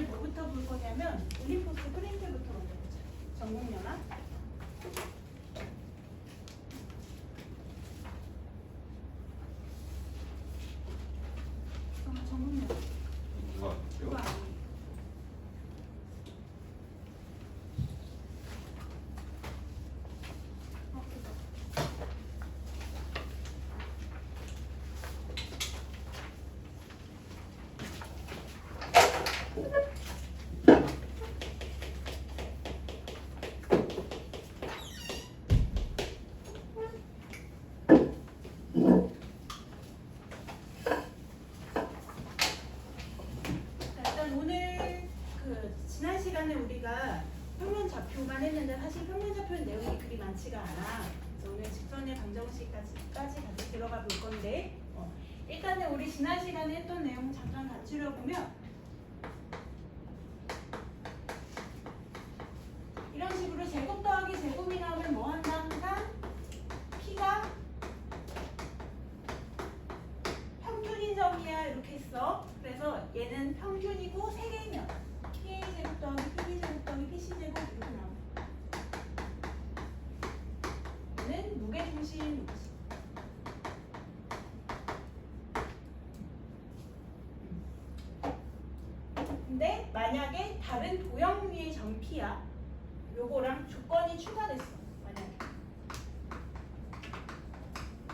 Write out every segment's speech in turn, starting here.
뭐부터 볼 거냐면 올림포스 프린트부터 먼저 보자. 전공연합. 전공연합. 그거 아니에요. 지난 시간에 우리가 평면 좌표만 했는데 사실 평면 좌표는 내용이 그리 많지가 않아. 그래서 오늘 직선의 방정식까지 같이 들어가 볼 건데 일단은 우리 지난 시간에 했던 내용 잠깐 갖추려 보면 이런 식으로 제곱 더하기 제곱이 나오면 뭐 한다? 항상 P가 평균인 점이야 이렇게 했어. 그래서 얘는 평균이고 3개면 P제곱 더하기 PB제곱 더하기 PC제곱 이렇게 나옵니다. 얘는 무게중심 이지. 근데 만약에 다른 도형 위의 점 P야 요거랑 조건이 추가됐어. 만약에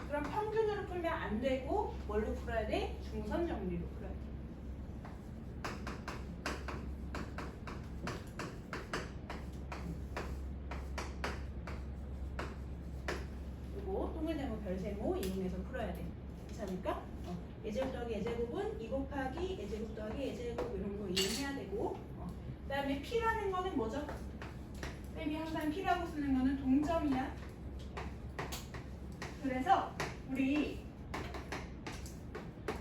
그럼 평균으로 풀면 안 되고 뭘로 풀어야 돼? 중선 정리로 풀어야 돼. 동일세모 별세모 이용해서 풀어야 돼. 괜찮을까? 예제곱 더하기 예제곱은 2 곱하기 예제곱 더하기 예제곱 이런 거 이용해야 되고 그 다음에 P라는 거는 뭐죠? 쌤이 항상 P라고 쓰는 거는 동점이야. 그래서 우리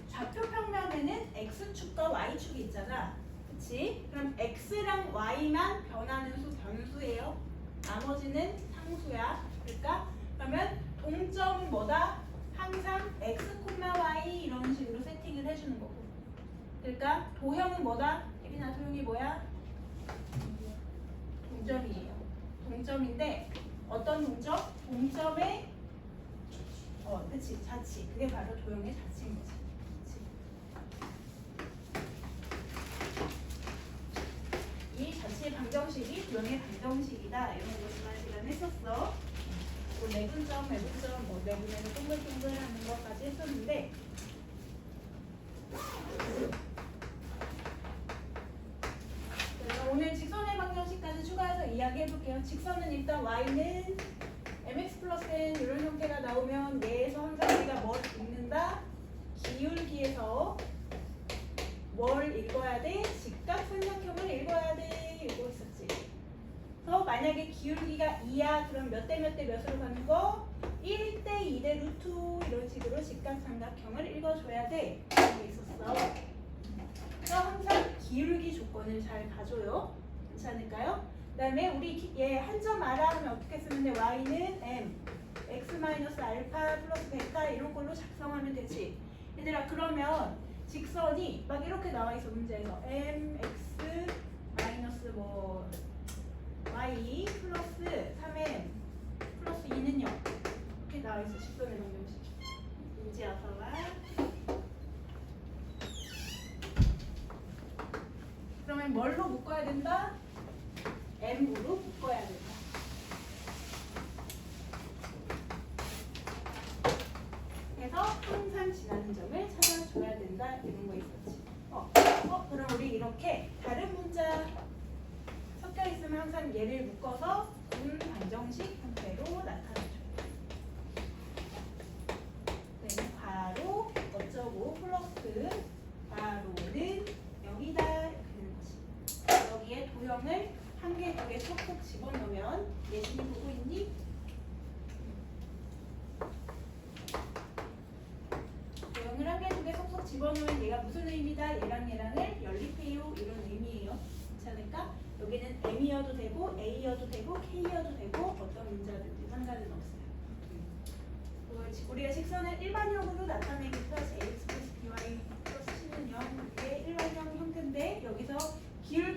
좌표 평면에는 X축과 Y축이 있잖아. 그치? 그럼 X랑 Y만 변하는 수 변수예요. 나머지는 상수야. 그러니까 그러면 동점은 뭐다? 항상 x, y 이런 식으로 세팅을 해주는 거고. 그러니까 도형은 뭐다? 혜빈아 도형이 뭐야? 동점이에요. 동점인데 어떤 동점? 동점의 그치 자치. 그게 바로 도형의 자치인 거지. 그치? 이 자치의 방정식이 도형의 방정식이다. 이런 거 지난 시간에 했었어. 내분점, 외분점, 내분에는 동글동글 하는 것까지 했었는데 오늘 직선의 방정식까지 추가해서 이야기해볼게요. 직선은 일단 y는 mx 플러스 n 이런 형태가 나오면 내에서 항상 우리가 뭘 읽는다? 기울기에서 뭘 읽어야 돼? 직각삼각형을 읽어야 돼. 이거 있었지. 그래서 만약에 기울기가 2야 그럼 몇 대 몇 대 몇으로 가는 거? 1대 2대 루트 이런 식으로 직각삼각형을 읽어줘야 돼. 이런 게 있었어. 그래서 항상 기울기 조건을 잘 봐줘요. 괜찮을까요? 그 다음에 우리 얘 한 점 알아 하면 어떻게 쓰면 돼? y는 m x 마이너스 알파 플러스 베타 이런 걸로 작성하면 되지. 얘들아 그러면 직선이 막 이렇게 나와 있어 문제에서 m x 마이너스 뭐 y 플러스 3m 플러스 2는요 이렇게 나와있어. 직선의 방정식 이제 와서와 그러면 뭘로 묶어야 된다? m으로 묶어야 된다. 그래서 항상 지나는 점을 찾아줘야 된다 이런 거 있었지. 그럼 우리 이렇게 다른 문자 섞여 있으면 항상 얘를 묶어서 방정식 형태로 나타내줘요. 네, 괄호 어쩌고 플러스 괄호는 여기다 이렇게 되는 거지. 여기에 도형을 한 개, 두 개 쏙쏙 집어넣으면 예진이 보고 있니? 도형을 한 개, 두 개 쏙쏙 집어넣으면 얘가 무슨 의미다? 얘랑 얘랑을 연립해요 이런 의미예요. 괜찮을까? 여기는 M이어도 되고 A여도 되고 K여도 되고 어떤 문자든지 상관은 없어요. 우리가 직선을 일반형으로 나타내기 위해서 AX 플러스 BY 플러스 C는 0 이게 일반형 형태인데 여기서 기울기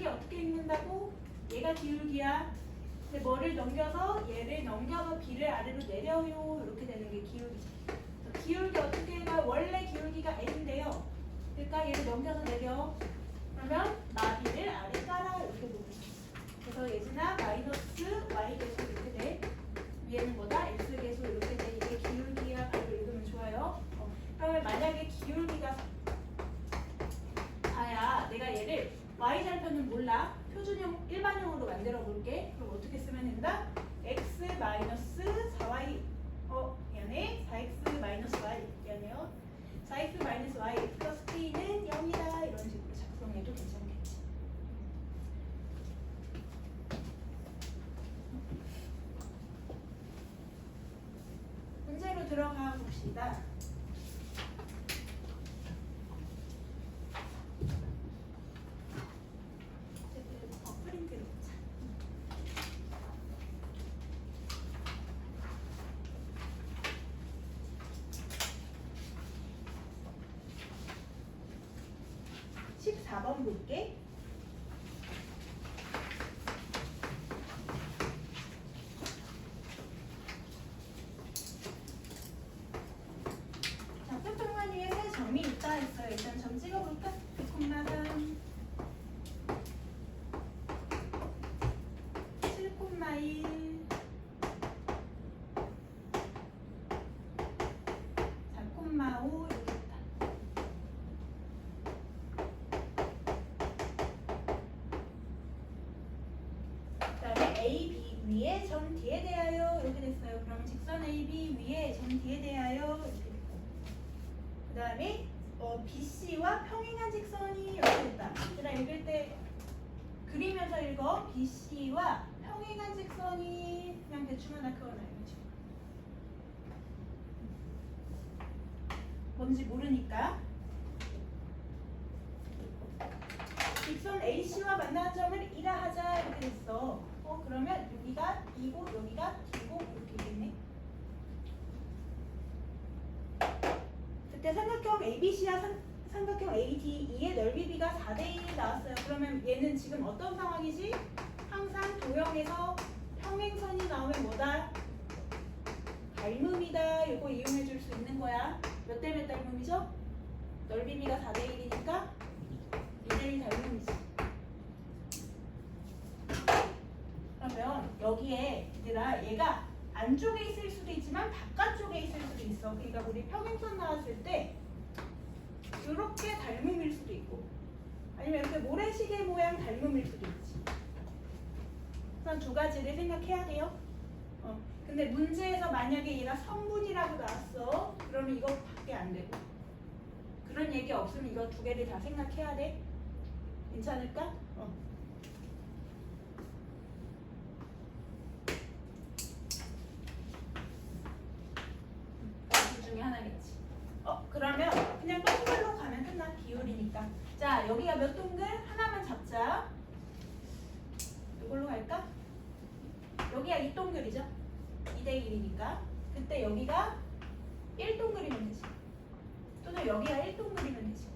얘가 기울기야. 근데 뭐를 넘겨서 얘를 넘겨서 B를 아래로 내려요. 이렇게 되는 게 기울기죠. 기울기 어떻게 해가 원래 기울기가 n인데요. 그러니까 얘를 넘겨서 내려. 그러면 나비를 아래 깔아 이렇게 보면 돼. 그래서 예진아 마이너스 y 계수 이렇게 돼. 위에는 뭐다? x 계수 이렇게 돼. 이게 기울기야. 바로 읽으면 좋아요. 그러면 만약에 기울기가 4야. 내가 얘를 y절편은 몰라. 표준형 일반형으로 만들어 볼게. 그럼 어떻게 쓰면 된다? x 마이너스 4y 미안해. 4x 마이너스 y 미안해요. 4x 마이너스 y 플러스 t는 0이다. 이런 식으로 작성해도 괜찮겠지. 문제로 들어가 봅시다. 프린트로 보자. (14번) 볼게. 자, 표평면 위에 세 점이 있다 했어요. 일단 점 찍어볼까? 9,3 7,1 4,5 이렇게 있다. 그다음에 A, B 위에 점 D에 대하여 이렇게 됐어요. 그러면 직선 A, B 위에 점 D에 대하여 이렇게 됐고. 그다음에 BC와 평행한 직선이 이렇게 됐다. 얘들아 읽을 때 그리면서 읽어. BC와 평행한 직선이 그냥 대충 하나 그어놔요. 뭔지 모르니까. 직선 AC와 만나는 점을 1라 하자 이렇게 됐어. 그러면 여기가 2고 여기가 D고 이렇게 되겠네. 그때 삼각형 ABC와 삼각형 ADE의 넓이 B가 4대1 나왔어요. 그러면 얘는 지금 어떤 상황이지? 항상 도형에서 평행선이 나오면 뭐다? 닮음이다. 이거 이용해 줄 수 있는 거야. 몇 대 몇 닮음이죠? 넓이 B가 4대1이니까 2대1 닮음이지. 그러면 여기에 얘가 안쪽에 있을 수도 있지만 바깥쪽에 있을 수도 있어. 그러니까 우리 평행선 나왔을 때 이렇게 닮음일 수도 있고 아니면 이렇게 모래시계 모양 닮음일 수도 있지. 그래서 두 가지를 생각해야 돼요. 근데 문제에서 만약에 얘가 선분이라고 나왔어. 그러면 이거밖에 안 되고 그런 얘기 없으면 이거 두 개를 다 생각해야 돼. 괜찮을까? 둘 중에 하나겠지. 그러면 그냥 동글로 가면 끝나. 기울이니까. 자, 여기가 몇 동글? 하나만 잡자. 이걸로 갈까? 여기가 2동글이죠. 2대1이니까. 그때 여기가 1동글이면 되지. 또는 여기가 1동글이면 되지.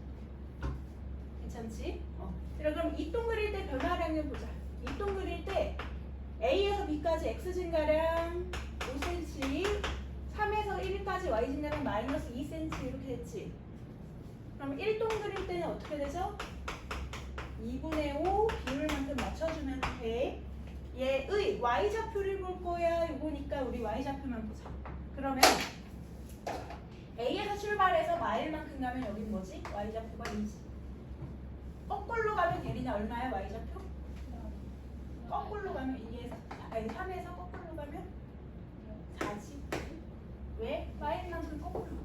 괜찮지? 그럼 2동글일 때 변화량을 보자. 2동글일 때 A에서 B까지 X 증가량 5cm, 3에서 1까지 Y 증가량 마이너스 2cm 이렇게 됐지. 그럼 1동글일 때는 어떻게 되죠? 2분의 5 비율만큼 맞춰주면 돼. 얘의 Y좌표를 볼 거야. 이거니까 우리 Y좌표만 보자. 그러면 A에서 출발해서 마일만큼 가면 여긴 뭐지? Y좌표가 2지. 거꾸로 가면 대리는 얼마야? Y좌표? 거꾸로 가면 3에서 거꾸로 가면 4지. 왜? Y만큼 거꾸로.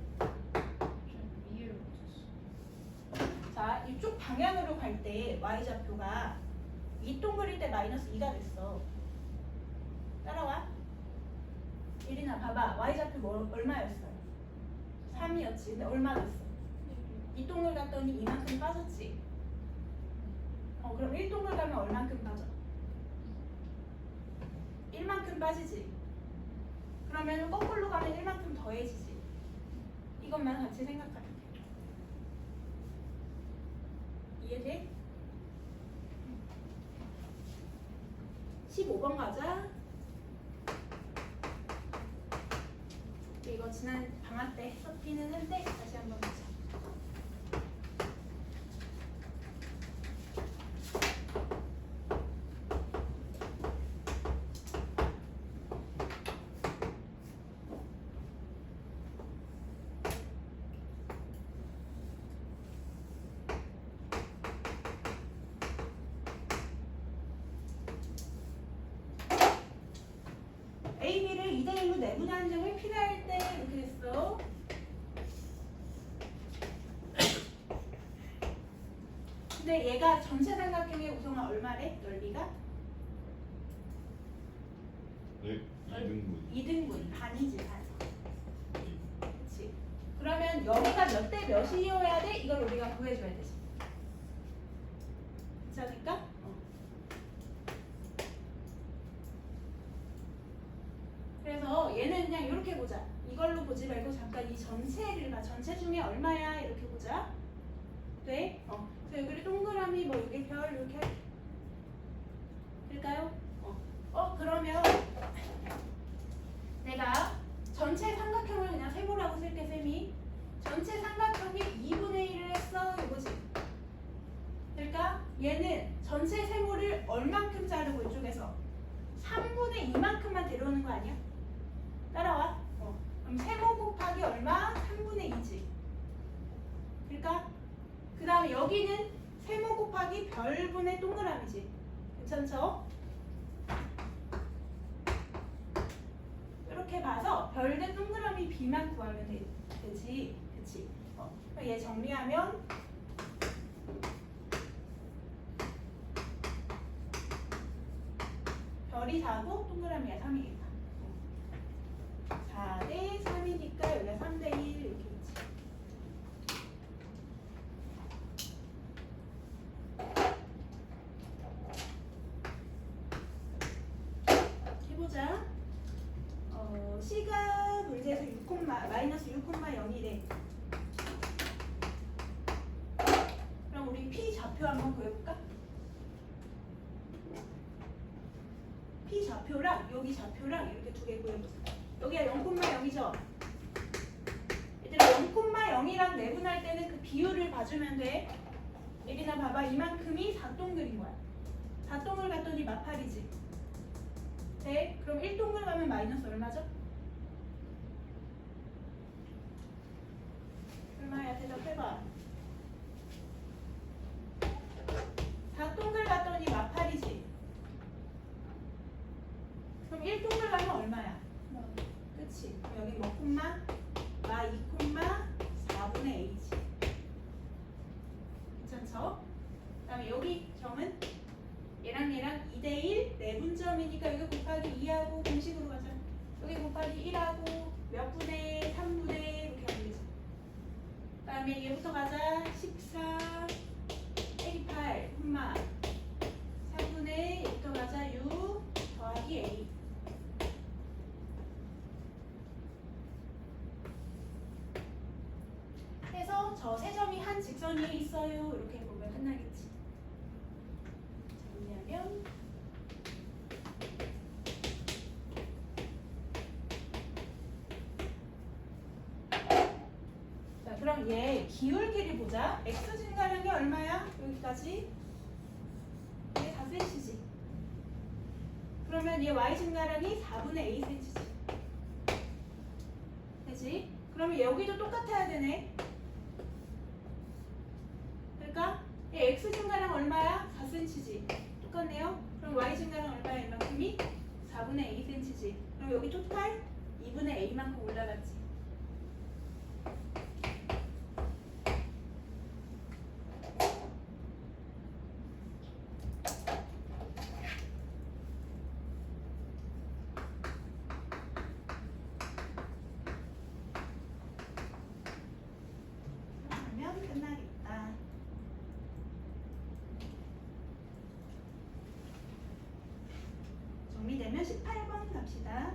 자, 이쪽 방향으로 갈 때 Y좌표가 2동글일 때 마이너스 2가 됐어. 따라와. 예린아 봐봐. Y좌표 얼마였어요? 3이었지. 근데 얼마 됐어? 2동글 갔더니 이만큼 빠졌지. 그럼 1동글 가면 얼만큼 빠져? 1만큼 빠지지. 그러면 거꾸로 가면 1만큼 더해지지. 이것만 같이 생각하면 돼. 이해돼? 15번 가자. 이거 지난 방학 때 썼기는 한데 다시 한번 보자. A, B를 2대1로 내분하는 점을 필요할 때 이렇게 됐어. 근데 얘가 전체 삼각형의 우성은 얼마래? 넓이가? 네, 2등분. 2등분. 반이지, 반. 그치. 그러면 여기가 몇 대 몇이어야 돼? 이걸 우리가 구해줘야 되지. 괜찮을까? 그래서 얘는 그냥 이렇게 보자. 이걸로 보지 말고 잠깐 이 전체를 봐. 전체 중에 얼마야? 이렇게 보자. 돼? 그래서 여기를 동그라미 뭐 여기 별 이렇게 할게. 될까요? 그러면 내가 전체 삼각형을 그냥 세모라고 쓸게, 쌤이. 전체 삼각형이 2분의 1을 했어, 이거지. 될까? 얘는 전체 세모를 얼만큼 자르고 이쪽에서 3분의 2만큼만 데려오는 거 아니야? 따라와. 그럼 세모 곱하기 얼마? 3분의 2지. 그러니까 그 다음에 여기는 세모 곱하기 별분의 동그라미지. 괜찮죠? 이렇게 봐서 별 대 동그라미 B만 구하면 되지. 그치? 그럼 얘 정리하면 별이 4고 동그라미가 3이겠다. 4대 3이니까 여기가 3대 1 이렇게 있지. 해보자. C가 문제에서 6, 마이너스 6,0이래. 그럼 우리 P 좌표 한번 구해볼까? P 좌표랑 여기 좌표랑 이렇게 두 개 구해보자. 여기가 0,0이죠? 얘들아 0,0이랑 내분할 때는 그 비율을 봐주면 돼. 예린아 봐봐. 이만큼이 4동글인 거야. 4동글 갔더니 마팔이지. 네? 그럼 1동글 가면 마이너스 얼마죠? 얼마야? 대답해봐. 4동글 갔더니 마팔이지. 그럼 1동글 가면 얼마야? 그치? 여기 뭐 콤마? 마 2, 4분의 a지. 괜찮죠? 그 다음에 여기 점은 얘랑 얘랑 2대1 내분점이니까 여기 곱하기 2하고 공식으로 가자. 여기 곱하기 1하고 몇 분의 3분의 이렇게 하면 되죠. 그 다음에 얘부터 가자. 14 빼기 8 콤마 3분의 얘부터 가자. 6 더하기 a. 해서 저 세 점이 한 직선 위에 있어요. 이렇게 보면 끝나겠지. 정리하면 자, 그럼 얘 기울기를 보자. x 증가량이 얼마야? 여기까지. 얘 4cm지. 그러면 얘 y 증가량이 4분의 a cm지. 되지? 그러면 여기도 똑같아야 되네. 그러니까 얘 x 증가량 얼마야? 4cm지. 똑같네요. 그럼 y 증가량 얼마야? 이만큼이 4분의 a cm지. 그럼 여기 토탈 2분의 a만큼 올라갔지. 그러면 끝나겠다. 정리되면 18번 갑시다.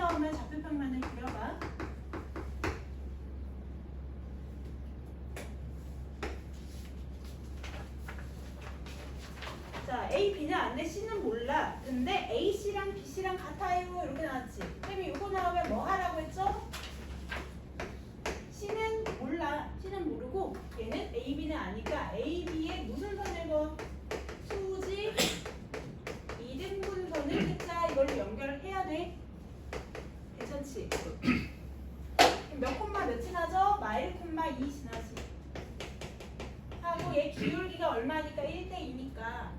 나오면 좌표평면을 그려봐. 자, A, B는 안 돼, C는 몰라. 근데 A, C랑 B, C랑 같아요. 이렇게 나왔지. 쌤이 이거 나오면 뭐 하라고 했죠? C는 몰라. C는 모르고 얘는 A, B는 아니까 A, B에 무슨 선을 그어? 수직 이등분선을 긋자. 이걸로 연결해야 돼. 괜찮지? 몇 콤마 몇 지나죠? 마일 콤마 2 지나지. 하고 얘 기울기가 얼마니까 1대 2니까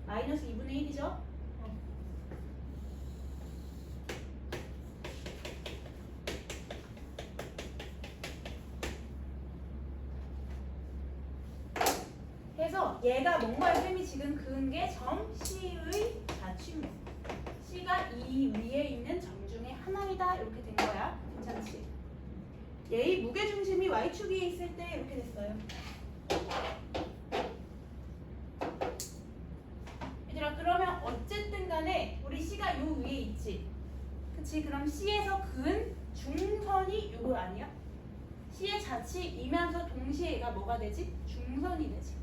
마이너스 2분의 1이죠? 그래서 얘가 뭔가 쌤이 지금 그은 게 점 C의 좌측면. C가 이 위에 있는 점 중에 하나이다. 이렇게 된 거야. 괜찮지? 얘의 무게중심이 Y축 위에 있을 때 이렇게 됐어요. 얘들아, 그러면 어쨌든 간에 우리 C가 요 위에 있지. 그치? 그럼 C에서 그은 중선이 요거 아니야? C의 좌측이면서 동시에 얘가 뭐가 되지? 중선이 되지.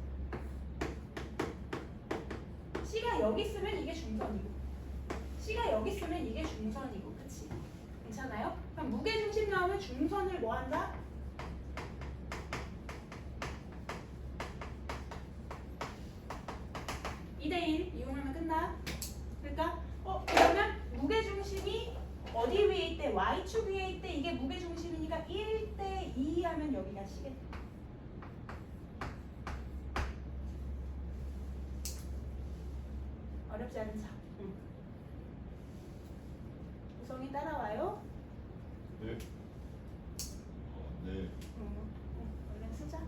C가 여기 있으면 이게 중선이고 C가 여기 있으면 이게 중선이고. 그치? 괜찮아요? 그럼 무게중심 나오면 중선을 뭐 한다? 이용하면 끝나. 그러니까 그러면 무게중심이 어디 위에 있대? Y축 위에 있대. 이게 무게중심이니까 1대 2 하면 여기가 C겠다. 어렵지 않은 차. 구성이 따라와요? 네. 네. 얼른 쓰자.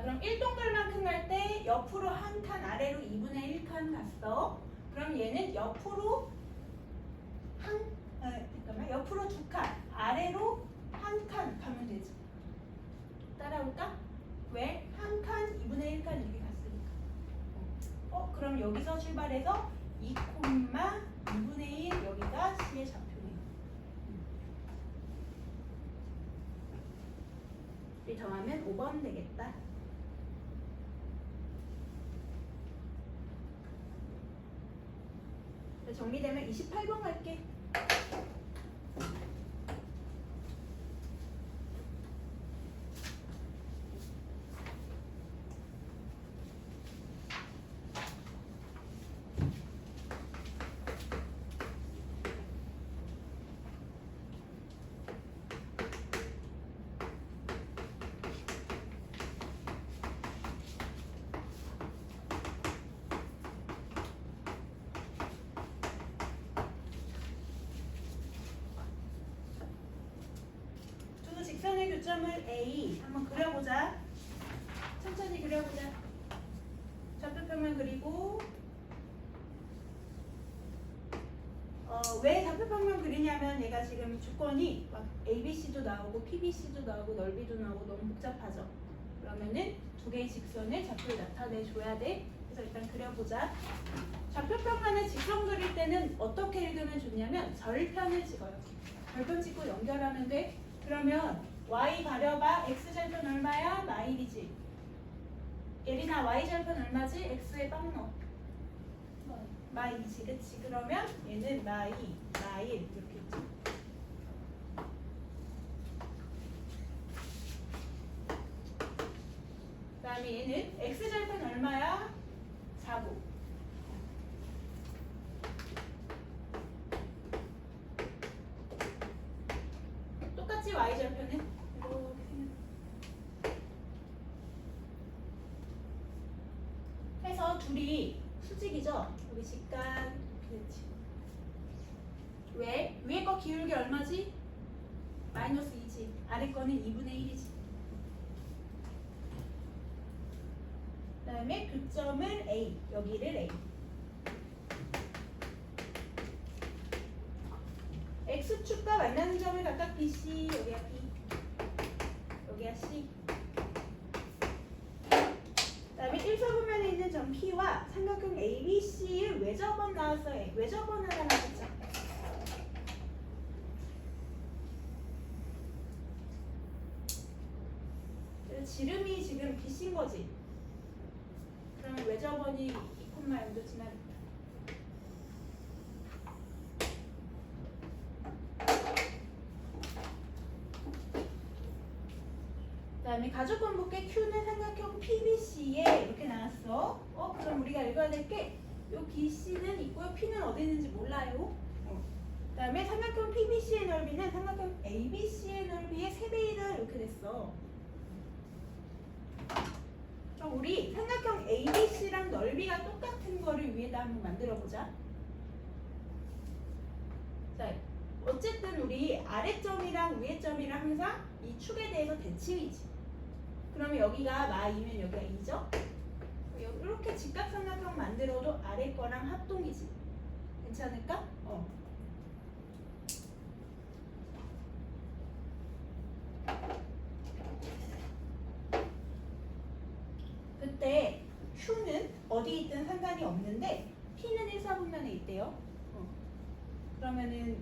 그럼 1동글만큼 갈 때 옆으로 한 칸, 아래로 2분의 1칸 갔어. 그럼 얘는 옆으로 옆으로 2칸, 아래로 한 칸 가면 되지. 따라올까? 왜? 한 칸, 2분의 1칸 이렇게 갔으니까. 그럼 여기서 출발해서 2,2분의 1 여기가 C의 좌표네요. 이 더하면 5번 되겠다. 정리되면 28번 갈게. 직선의 교점을 A 한번 그려보자. 천천히 그려보자. 좌표평면 그리고 왜 좌표평면 그리냐면 얘가 지금 조건이 막 ABC도 나오고 PBC도 나오고 넓이도 나오고 너무 복잡하죠. 그러면은 두 개의 직선의 좌표를 나타내줘야 돼. 그래서 일단 그려보자. 좌표평면에 직선 그릴 때는 어떻게 읽으면 좋냐면 절편을 찍어요. 절편 찍고 연결하면 돼. 그러면 Y 가려봐. X절편 얼마야? 마일이지. 예린아 Y절편 얼마지? X에 빵 넣어. 마일이지. 그치? 그러면 얘는 마일 이렇게 있지. 그 다음에 얘는 X절편 얼마야? 4고. 똑같이 Y절편은 해서 둘이 수직이죠? 우리 직간 그렇지. 왜? 위에 거 기울기 얼마지? 마이너스 2지. 아래 거는 2분의 1이지. 그 다음에 교점을 A, 여기를 A. X축과 만나는 점을 각각 BC, 여기가 B, 여기가 C. 그다음에 1사분면에 있는 점 P와 삼각형 ABC의 외접원 나왔어요. 외접원 하나 나왔죠. 그래서 지름이 지금 BC인 거지. 그러면 외접원이 2,0도 지나겠다. 그다음에 가족권 볼게. Q는 삼각형 PBC에 이렇게 나왔어. 그럼 우리가 읽어야 될 게 요 BC는 있고요. P는 어디 있는지 몰라요. 그다음에 삼각형 PBC의 넓이는 삼각형 ABC의 넓이의 3배이다 이렇게 됐어. 그럼 우리 삼각형 ABC랑 넓이가 똑같은 거를 위에다 한번 만들어 보자. 자, 어쨌든 우리 아래점이랑 위에점이랑 항상 이 축에 대해서 대칭이지. 그러면 여기가 마이면 여기가 2죠? 이렇게 직각삼각형 만들어도 아래 거랑 합동이지. 괜찮을까? 그때 Q는 어디 있든 상관이 없는데 P는 1사분면에 있대요. 그러면은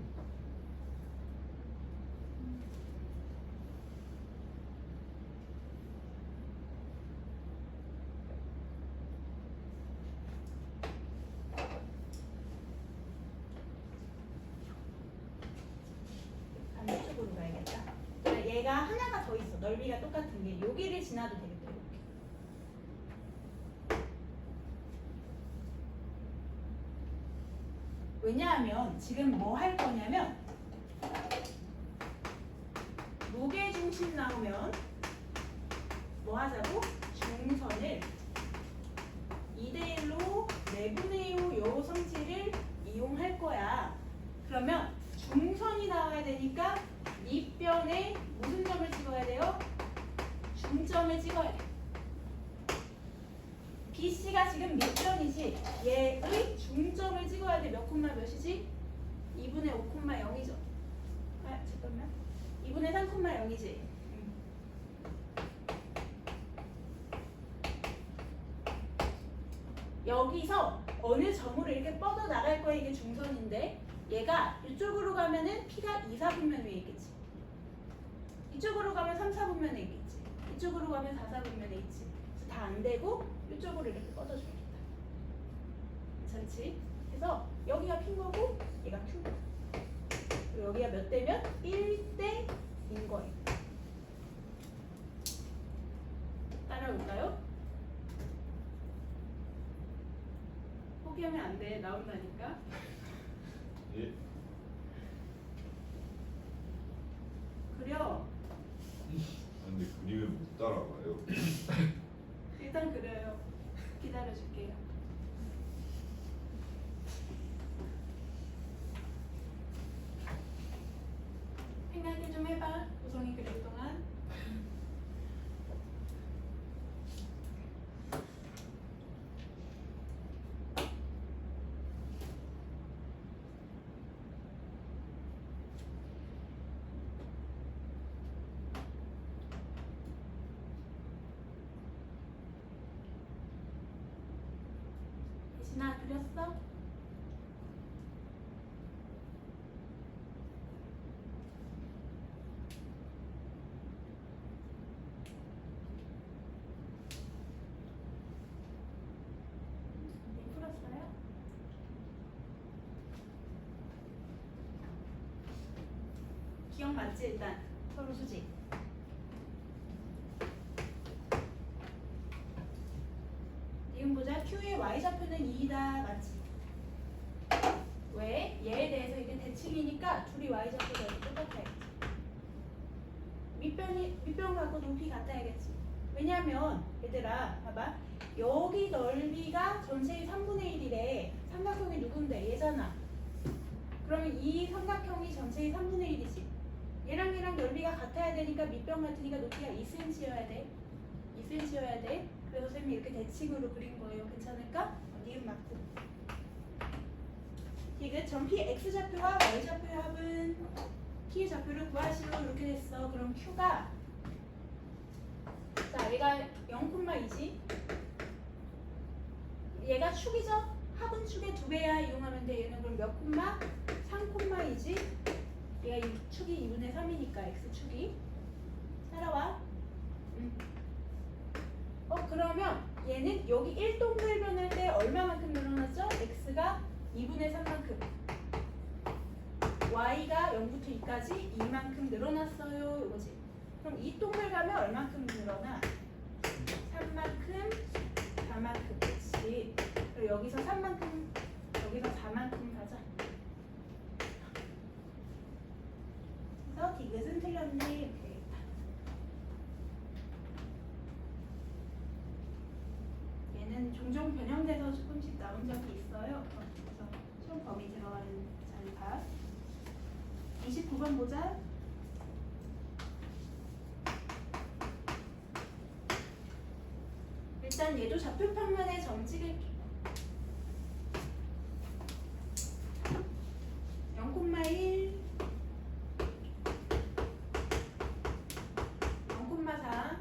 반대쪽으로 가야겠다. 얘가 하나가 더 있어. 넓이가 똑같은 게 여기를 지나도 되겠다. 이렇게. 왜냐하면 지금 뭐 할 거냐면 무게중심 나오면 뭐 하자고? 중선을 2대1로 내분의 5요 성질을 이용할 거야. 그러면 중선이 나와야 되니까 밑변에 무슨 점을 찍어야 돼요? 중점을 찍어야 돼. BC가 지금 밑변이지. 얘의 중점을 찍어야 돼. 몇 콤마 몇이지? 2분의 5 콤마 0이죠. 아, 잠깐만. 2분의 3 콤마 0이지. 여기서 어느 점으로 이렇게 뻗어 나갈 거야. 이게 중선인데 얘가 이쪽으로 가면은 P가 2, 4분면 위에 있겠지. 이쪽으로 가면 3, 4분면에 있겠지. 이쪽으로 가면 4, 4분면에 있지. 다 안 되고 이쪽으로 이렇게 뻗어줘야겠다. 괜찮지? 그래서 여기가 P인 거고 얘가 Q인 거야. 그리고 여기가 몇 대면? 1대인 거예요. 따라올까요? 포기하면 안 돼. 나온다니까. 예. 그려. 근데 그림을 못 따라가요. 일단 그려요. 기다려줄게요. 생각을 좀 해봐. 우성이 그릴 동안. 예진아 그렸어? 네, 풀었어요? 기억 맞지 일단 서로 수직. 지금 보자. Q의 Y좌표는 2다. 맞지? 왜? 얘에 대해서 이게 대칭이니까 둘이 Y좌표가 이렇게 똑같아야겠지. 밑변 갖고 높이 같아야겠지. 왜냐면 얘들아 봐봐. 여기 넓이가 전체의 3분의 1이래. 삼각형이 누군데? 얘잖아. 그러면 이 삼각형이 전체의 3분의 1이지. 얘랑 넓이가 같아야 되니까 밑변 같으니까 높이가 2cm여야 돼. 2cm여야 돼. 그래서 선생님이 이렇게 대칭으로 그린 거예요. 괜찮을까? 니은 맞고. 디귿 전 P X 좌표와 Y 좌표의 합은 T의 좌표를 구하시오. 이렇게 됐어. 그럼 Q가 자 얘가 0,2지. 얘가 축이죠? 합은 축의 2배야 이용하면 돼. 얘는 그럼 몇 콤마? 3콤마이지? 얘가 축이 2분의 3이니까 X축이 따라와. 그러면 얘는 여기 1동글 변할 때 얼마만큼 늘어났죠? X가 2분의 3만큼 Y가 0부터 2까지 2만큼 늘어났어요 이거지. 그럼 2동글 가면 얼만큼 늘어나? 3만큼 4만큼 그치. 그리고 여기서 3만큼 여기서 4만큼 가자. 그래서 디귿은 틀렸네 이렇게 되겠다. 얘는 종종 변형돼서 조금씩 나온 적이 있어요. 그래서 시험 범위 들어가는 자리가 29번 보자. 일단 얘도 좌표 평면에 점 찍을게. 0,1 0,4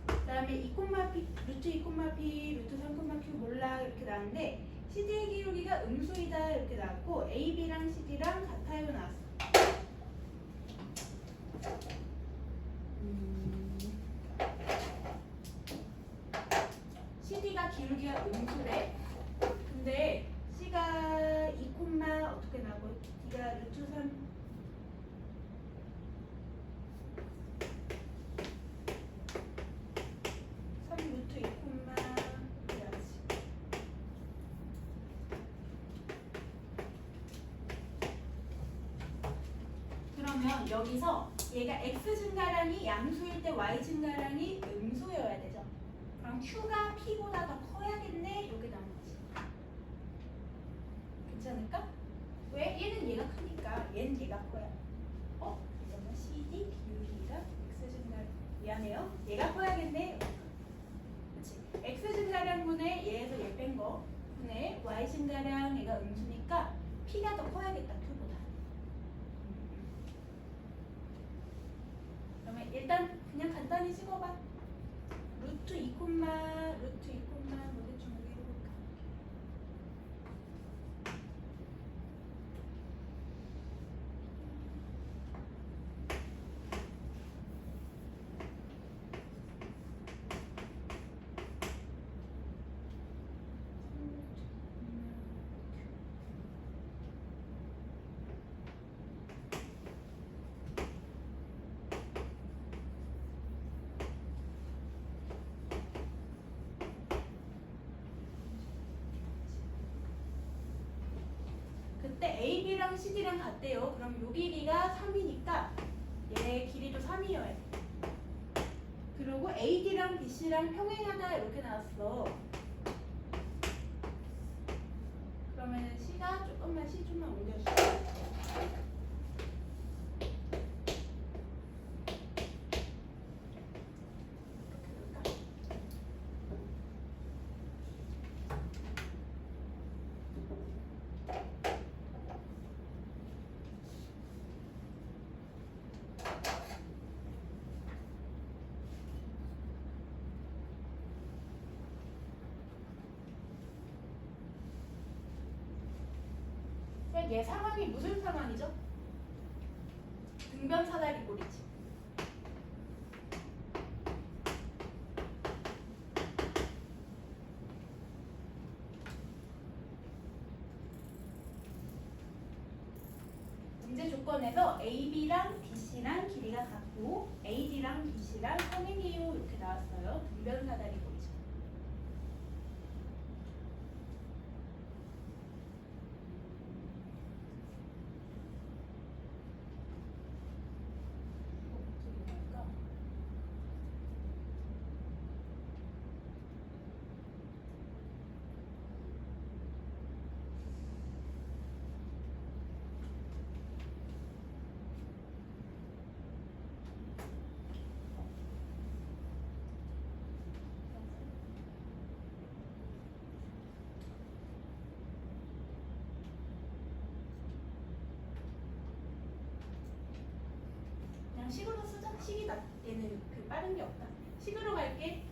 그다음에 2,p 루트 2,p 루트 3,q 몰라 이렇게 나왔는데 CD의 기울기가 음수이다 이렇게 나왔고 AB랑 CD랑 같아요 나왔어. CD가 기울기가 음수래. 근데 C가 2, 어떻게 나고 D가 루트 3 루트 2, 해야지. 그러면 여기서 얘가 X 증가량이 양수일 때 Y 증가량이 음수여야 되죠. 그럼 Q가 P보다 더 커야겠네 이렇게 나온 거지. 괜찮을까? 왜? 얘는 얘가 크니까 얘는 얘가 커야. 그러면 CD 기울기가 X 증가량 미안해요. 얘가 커야겠네. 그치? X 증가량분의 얘에서 얘 뺀 거 분의 Y 증가량 얘가 음수니까 P가 더 커야겠다 Q보다. 그러면 일단 그냥 간단히 찍어봐. 루트 2, 루트 2, 뭐 대충 여기 해볼까? 그때 AB랑 CD랑 같대요. 그럼 요 길이가 3이니까 얘 길이도 3이어야 돼. 그리고 AD랑 BC랑 평행하다 이렇게 나왔어. 그러면 C가 조금만 C 좀만 옮겨주세요. 얘 상황이 무슨 상황이죠? 등변 사다리 꼴이지. 문제 조건에서 AB랑 BC랑 길이가 같고 AD랑 BC랑 평행이요 이렇게 나왔어요. 등변 사다리 꼴이죠. 식이 얘는 그 빠른 게 없다. 식으로 갈게.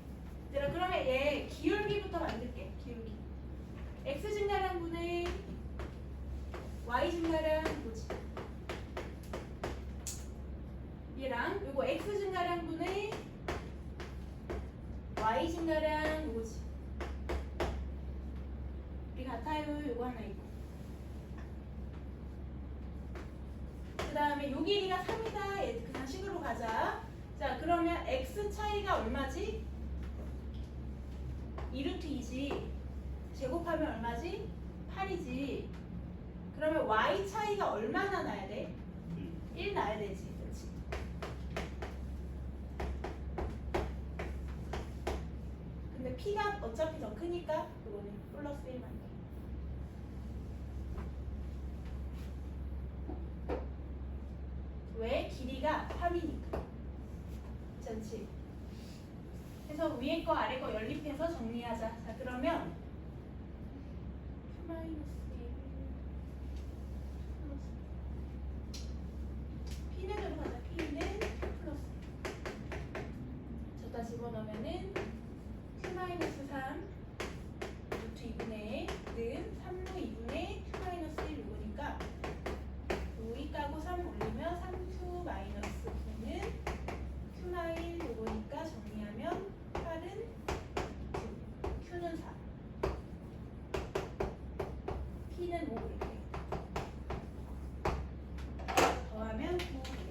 얘들아 그러면 얘 기울기부터 만들게. 기울기. x 증가량분의 y 증가량 뭐지? 얘랑 요거 x 증가량분의 y 증가량 뭐지? 우리 같아요. 요거 하나 있고. 그 다음에 요 길이가 3이다. 얘 그냥 식으로 가자. 자 그러면 x 차이가 얼마지? 2루트 2지. 제곱하면 얼마지? 8이지. 그러면 y 차이가 얼마나 나야 돼? 1 나야 되지. 그렇지. 근데 p가 어차피 더 크니까 그거는 플러스 1만 돼. 왜? 길이가 3이니까. 괜찮지? 그래서 위에 거 아래 거 연립해서 정리하자. 자 그러면 Q 마이너스 1 P는 들어가자. P는 플러스 저다 집어넣으면은 Q 마이너스 3 루트 2분의 는 3루 2분의 Q 마이너스 1 이거니까 5이 까고 3 올리면 3Q 마이너스 9는 Q 마일 요거니까 정리하면 8은 9, Q는 4, P는 5 이렇게 더하면 9 되겠네.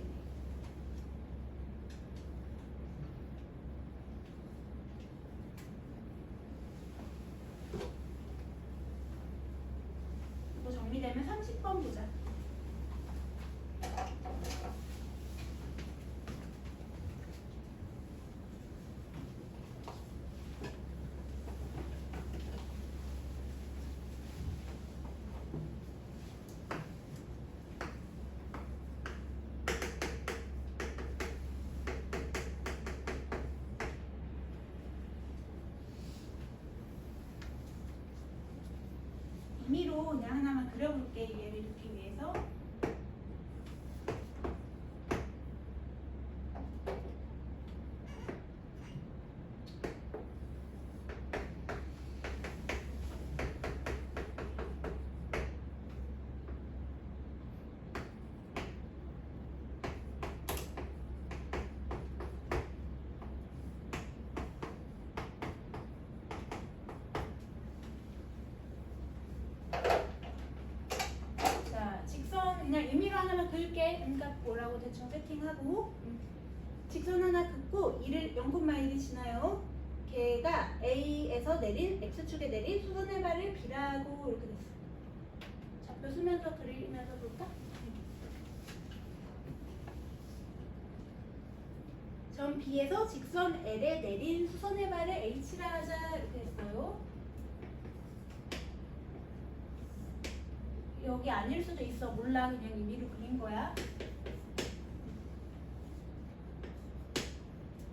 이거 정리되면 30번 보자. 임의로 그냥 하나만 그려볼게. 얘를 넣기 위해서. 자, 직선 그냥 임의로 하나만 그을게. 그러니까 뭐라고 대충 세팅하고 직선 하나 긋고 이를 0,1이 지나요. 걔가 A에서 내린 X축에 내린 수선의 발을 B라고 이렇게 됐어. 좌표 쓰면서 그리면서 볼까? 점 B에서 직선 L에 내린 수선의 발을 H라 하자 이렇게 했어요. 여기 아닐 수도 있어. 몰라. 그냥 임의로 그린 거야.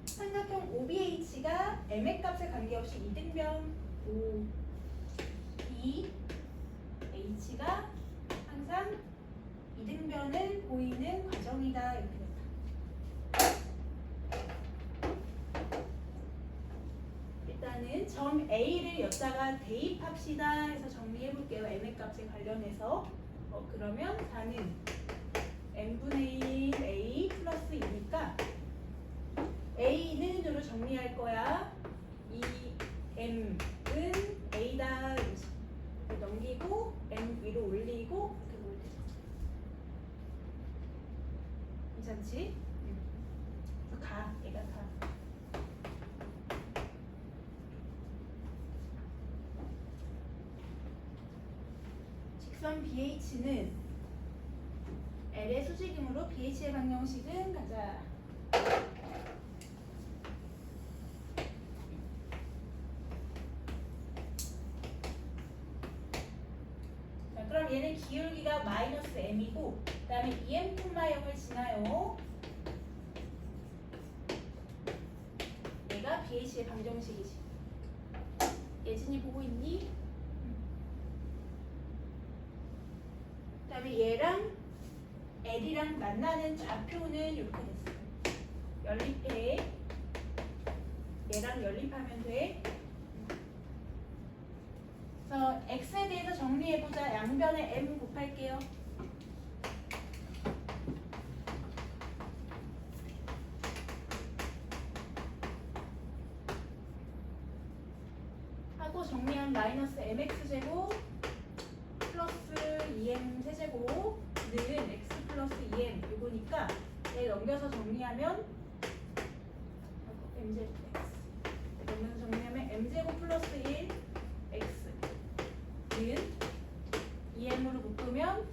삼각형 OBH가 M의 값에 관계없이 이등변 O, B, H가 항상 이등변을 보이는 과정이다. 이렇게 됐다. 일단은 점 A를 여기다가 대입합시다 해서 정리해볼게요. M의 값에 관련해서. 그러면 4는 N분의 1 A 플러스 2니까 A는 으로 정리할 거야. 이 M은 A다. 넘기고 M 위로 올리고 이렇게 놓을 때. 괜찮지? 그래서 가. 얘가 가. 직선 BH는 L의 수직이므로 BH의 방정식은 가자. 자, 그럼 얘는 기울기가 마이너스 M이고 그 다음에 EM 콤마 0을 지나요. 얘가 BH의 방정식이지. 예진이 보고 있니? 그 다음에 얘랑 L이랑 만나는 좌표는 이렇게 됐어요. 연립해. 얘랑 연립하면 돼. 그래서 x에 대해서 정리해보자. 양변에 m 곱할게요. 하고 정리한 마이너스 mx제곱 플러스 2m 세제곱은 x 플러스 2m 이거니까 얘 넘겨서 정리하면 m제곱 x 넘겨서 정리하면 m제곱 플러스 1 x 는 2m으로 묶으면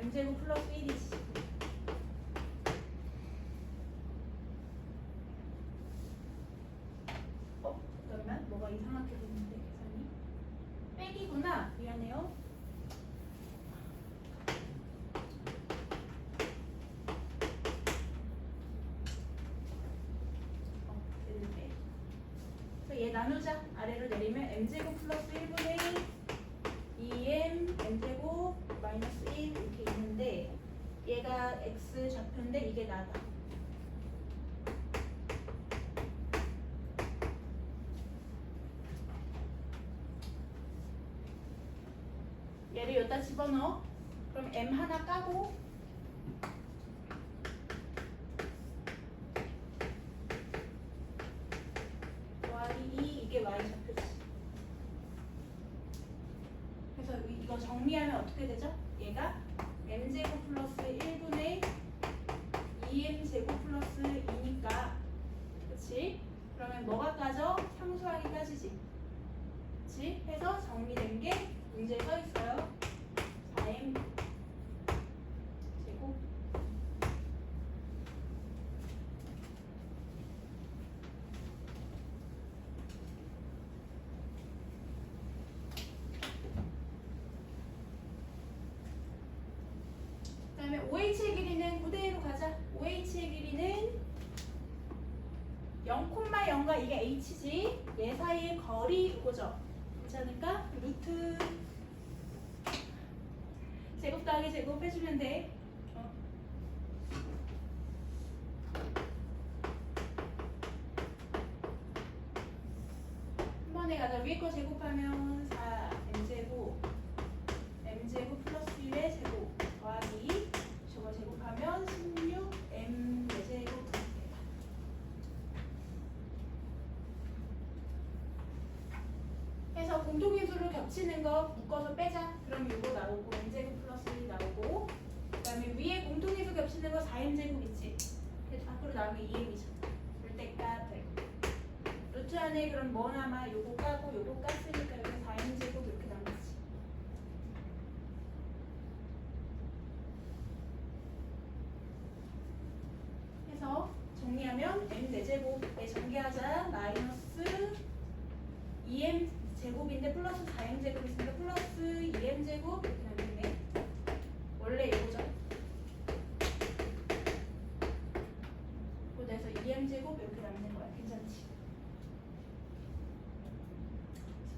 m제곱 플러스 1이지. 잠깐만 뭐가 이상하게 됐는데 계산이 빼기구나. 미안해요. 됐는데. 그래서 얘 나누자. 아래로 내리면 m제곱 플러스 1분의 2m m제곱 마이너스 1 이렇게 있는데 얘가 x 좌표인데 이게 나다. 얘를 여기다 집어넣어. 그럼 m 하나 까고 더하기 2 이게 y 좌표지. 그래서 이거 정리하면 어떻게 되죠? 얘가 m제곱 플러스 1분의 2m제곱 플러스 2니까 그치? 그러면 뭐가 까져? 상수항이 까지지. 그치? 해서 정리된 게 문제에 써 있어요. 4m 제곱 그 다음에 OH의 길이는 그대로 가자. OH의 길이는 0,0과 이게 H지. 얘 사이의 거리 이거죠. 괜찮을까? 루트 제곱 더하기 제곱 해주면 돼. 한 번에 가자. 위에 거 제곱하면 4 m제곱 m제곱 플러스 1의 제곱 더하기 저거 제곱하면 16 m 4제곱 해서 공통인수로 겹치는 거 묶어서 빼자. 그럼 이거 나오고 m제곱 플러스 1 나오고 그 다음에 위에 공통인수 겹치는 거 4m제곱 있지. 그래서 밖으로 나오면 2m이죠. 절대값 되고 루트 안에 그럼 뭐 남아? 요거 까고 요거 깠으니까 여기 4m제곱 이렇게 남았지. 해서 정리하면 m 4제곱에 전개하자. 마이너스 2m 제곱인데 플러스 4m 제곱 있으니까 플러스 2m 제곱 이렇게 남겠네. 원래 이거죠. 그래서 2m 제곱 이렇게 남는 거야. 괜찮지?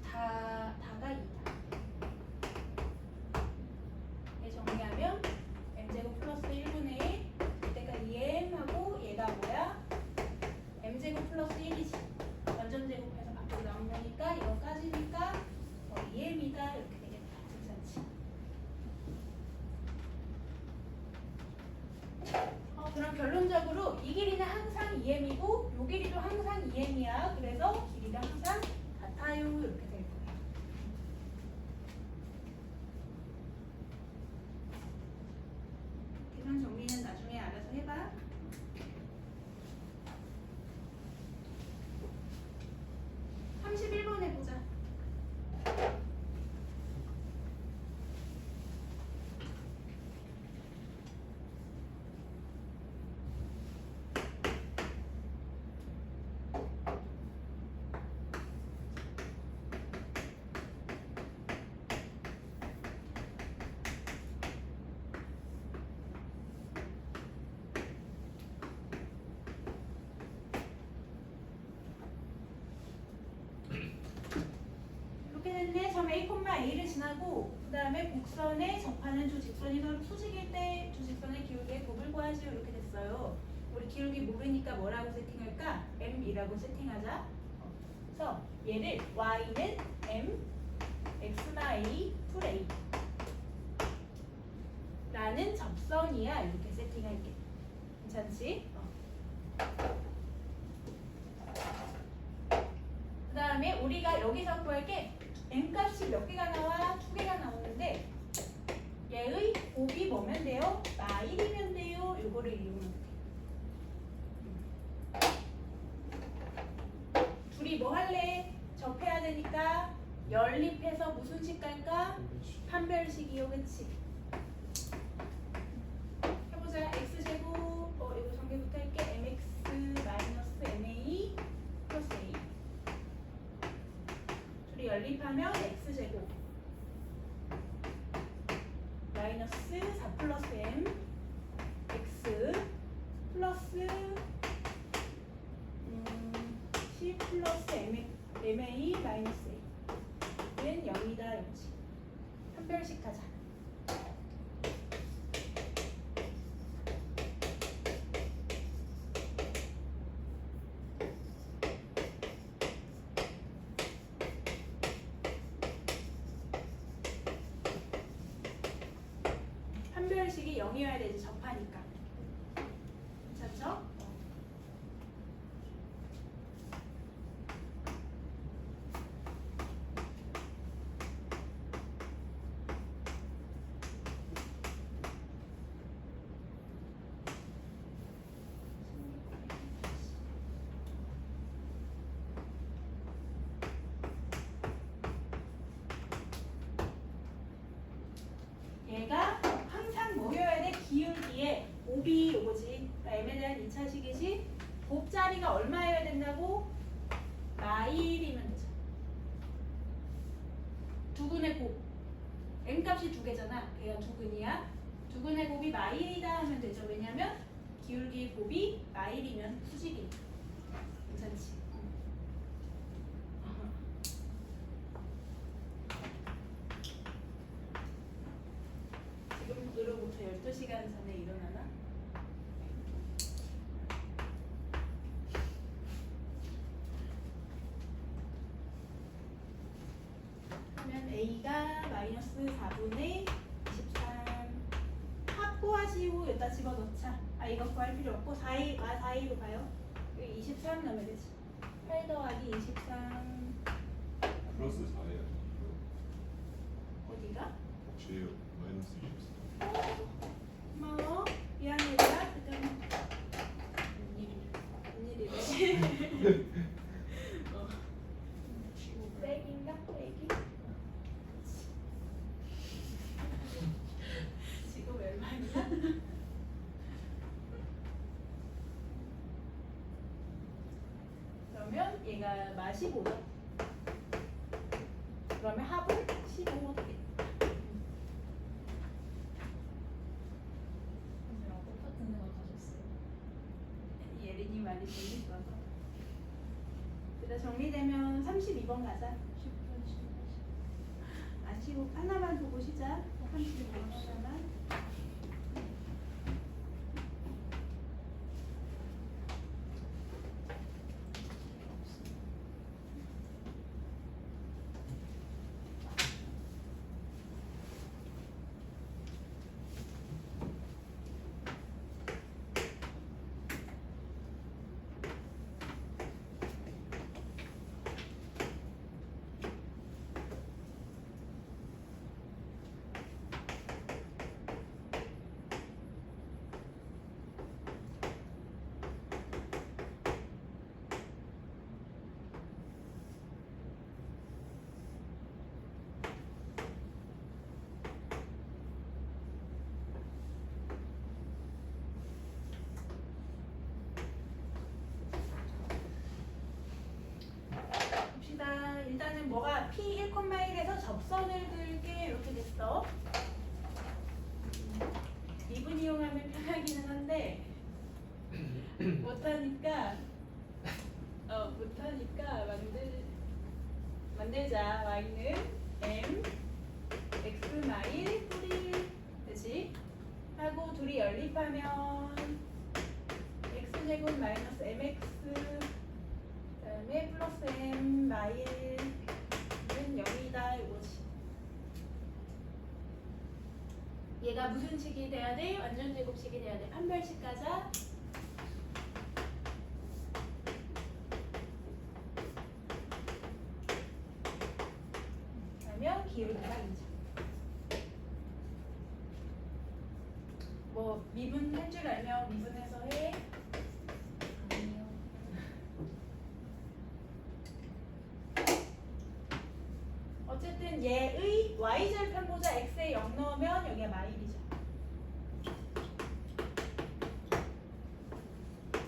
다가 2다. 얘 정리하면 m 제곱 플러스 1분의 1 이때가 2m 하고 얘가 뭐야? m 제곱 플러스 1이지. 완전 제곱해서 밖으로 나온 거니까 이거 까지니까 2m이다 이렇게 되겠다. 괜찮지? 그럼 결론적으로 이 길이는 항상 2m이고 이 길이도 항상 2m이야. 그래서 길이가 항상 같아요. 이렇게 될 거야. 계산 정리는 나중에 알아서 해봐. (31번) 해보자. 점 A,A를 지나고 그 다음에 곡선에 접하는 두 직선이 서로 수직일 때 두 직선의 기울기의 곱을 구하지요. 이렇게 됐어요. 우리 기울기 모르니까 뭐라고 세팅할까? m이라고 세팅하자. 그래서 얘를 y는 m xy 풀 a 라는 접선이야. 이렇게 세팅할게. 괜찮지? 그 다음에 우리가 여기서 구할 게 n값이 몇 개가 나와? 2개가 나오는데 얘의 곱이 뭐면 돼요? 마일이면 돼요. 요거를 이용하면 돼. 둘이 뭐 할래? 접해야 되니까 연립해서 무슨 식 갈까? 판별식이요. 그치? 해보자. x제곱 이거 전개부터 할게. mx 마이너스 ma 플러스 a 둘이 연립하면 x제곱 마이너스 4 플러스 m x 플러스 c 플러스 ma 마이너스 a는 0이다. 0지. 판별식 하자. 판별식이 0이어야 되지. 접하니까. 괜찮죠? 얘가 항상 뭐여야 돼? 기울기에 곱이 요거지. m에 대한 2차식이지. 곱자리가 얼마여야 된다고? 마일이면 되죠. 두근의 곱. n값이 2개잖아. 걔가 두근이야. 두근의 곱이 마일이다 하면 되죠. 왜냐면 기울기 곱이 마일이면 수직이니까. 괜찮지? 지금으로부터 12시간 전에 일어나나? 그러면 A가 마이너스 4분의 23 합구하시고 여기다 집어넣자. 이거 구할 필요 없고 4A로 가요. 여기 23 넣으면 되지. 8 더하기 23 플러스 4예요. 어디가? 제요. 마이너스 24. 고마워. 미안해 얘들아. 그때는 웬일이래. 백인가? 백이? 지금 얼마냐? 그러면 얘가 마 15죠. 그러면 합은 15 되겠다. 선생님 똑같은 생각 하셨어요. 예린이 말이 재밌어서. 일단 정리되면 32번 가자. 10분 10분. 안 쉬고 하나만 보고 시작. 32번 하나만. 봅시다. 일단은 뭐가 P 1,1에서 접선을 그을게 이렇게 됐어. 미분 이용하면 편하기는 한데 못하니까 만들자. y는 m x 마일 뿌리 되지? 하고 둘이 연립하면 x 완전제곱 마이너스 mx 그다음에 플러스 m 마일은 0이다 이거지. 얘가 무슨 식이 돼야 돼? 완전제곱식이 돼야 돼. 판별식 가자. 그러면 기울기가 2죠. 뭐 미분 할 줄 알면 미분해서 해. 아니요. 어쨌든 얘의 y절편보자 x에 0 넣으면 여기가 마일이죠.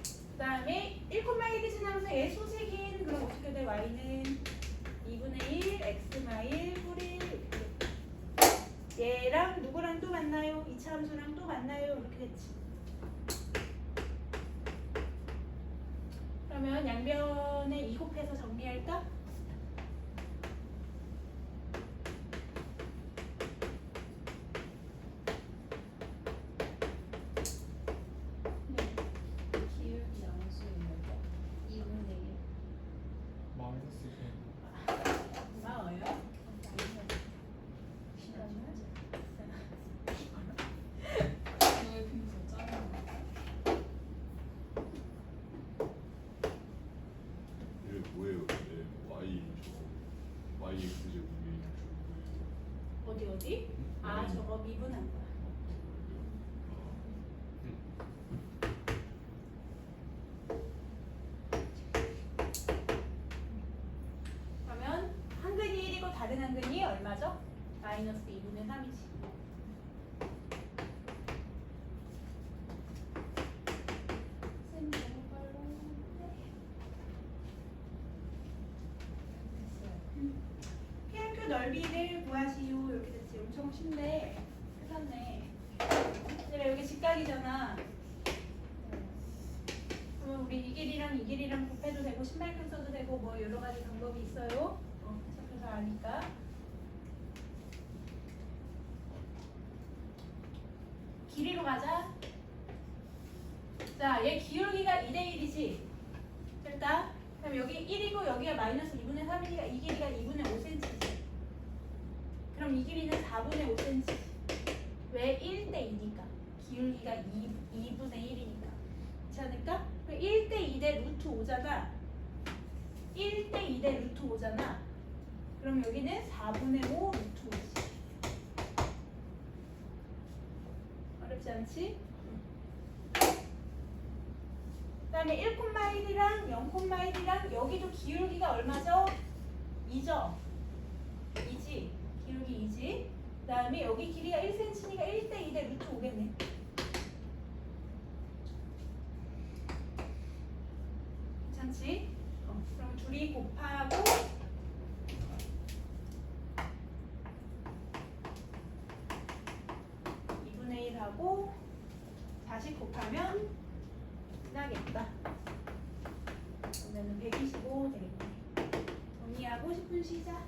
그 다음에 1,1이 지나면서 얘 소식인 그럼 어떻게 돼? y는 2분의 1 x 마일 뿌리 얘랑 누구랑 또 만나요? 이차 함수랑 또 만나요? 이렇게 됐지. 그러면 양변에 2 곱해서 정리할까? 기울기 양수 있는데 2분의 1. 마이너스 1. 고마워요. 너의 빙수 짜증나. 이게 뭐예요? 근데 y yx 제곱이 어디? 아 저거 미분한 거야. 그러면 한근이 1이고 다른 한근이 얼마죠? 마이너스 2분의 3이지. 쌤 너무 빨라. 됐어요. P학교 넓이를 구하시오. 이렇게 됐지. 엄청 쉽네. 끝났네. 얘가 여기 직각이잖아. 그러면 우리 이 길이랑 이 길이랑 곱해도 되고 신발끈 써도 되고 뭐 여러 가지 방법이 있어요. 해석해서 아니까. 길이로 가자. 자, 얘 기울기가 2대 1이지. 됐다. 그럼 여기 1이고 여기가 마이너스 2분의 3이니까 이 길이가 2분의 5cm지. 그럼 이 길이는 4분의 5cm. 왜 1대 2니까? 기울기가 2분의 1이니까. 그렇지 않을까? 1대 2대 루트 5잖아. 1대 2대 루트 5잖아. 그럼 여기는 4분의 5 루트 5지. 어렵지 않지? 그 다음에 1,1이랑 0,1이랑 여기도 기울기가 얼마죠? 2죠? 2지. 기울기 2지. 그 다음에 여기 길이가 1cm니까 1대 2대 루트 5겠네. 괜찮지? 그럼 둘이 곱하고 2분의 1하고 다시 곱하면 끝나겠다. 그러면 125 되겠네. 정리하고 10분 쉬자.